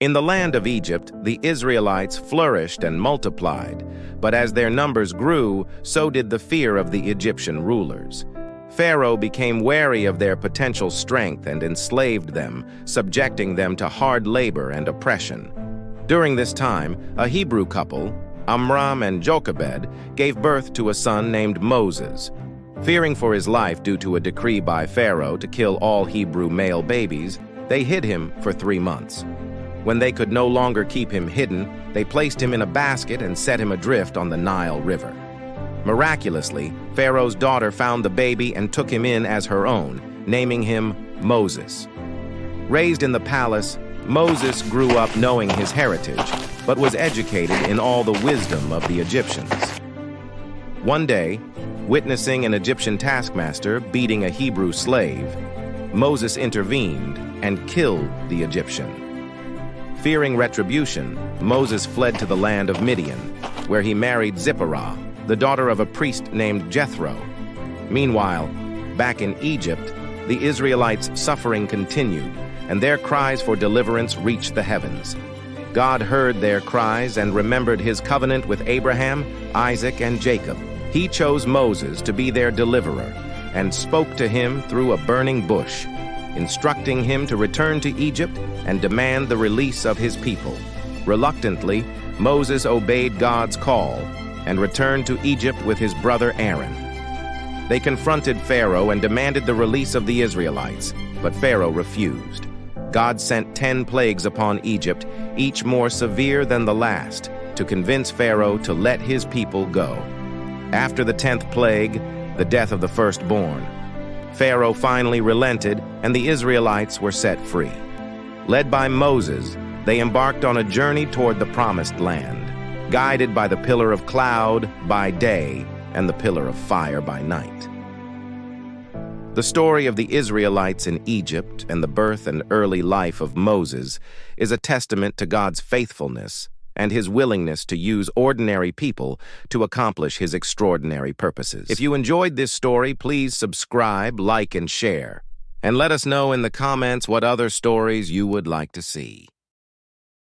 In the land of Egypt, the Israelites flourished and multiplied, but as their numbers grew, so did the fear of the Egyptian rulers. Pharaoh became wary of their potential strength and enslaved them, subjecting them to hard labor and oppression. During this time, a Hebrew couple, Amram and Jochebed, gave birth to a son named Moses. Fearing for his life due to a decree by Pharaoh to kill all Hebrew male babies, they hid him for 3 months. When they could no longer keep him hidden, they placed him in a basket and set him adrift on the Nile River. Miraculously, Pharaoh's daughter found the baby and took him in as her own, naming him Moses. Raised in the palace, Moses grew up knowing his heritage, but was educated in all the wisdom of the Egyptians. One day, witnessing an Egyptian taskmaster beating a Hebrew slave, Moses intervened and killed the Egyptian. Fearing retribution, Moses fled to the land of Midian, where he married Zipporah, the daughter of a priest named Jethro. Meanwhile, back in Egypt, the Israelites' suffering continued, and their cries for deliverance reached the heavens. God heard their cries and remembered his covenant with Abraham, Isaac, and Jacob. He chose Moses to be their deliverer and spoke to him through a burning bush, instructing him to return to Egypt and demand the release of his people. Reluctantly, Moses obeyed God's call and returned to Egypt with his brother Aaron. They confronted Pharaoh and demanded the release of the Israelites, but Pharaoh refused. God sent 10 plagues upon Egypt, each more severe than the last, to convince Pharaoh to let his people go. After the 10th plague, the death of the firstborn, Pharaoh finally relented and the Israelites were set free. Led by Moses, they embarked on a journey toward the promised land, guided by the pillar of cloud by day and the pillar of fire by night. The story of the Israelites in Egypt and the birth and early life of Moses is a testament to God's faithfulness and his willingness to use ordinary people to accomplish his extraordinary purposes. If you enjoyed this story, please subscribe, like, and share. And let us know in the comments what other stories you would like to see.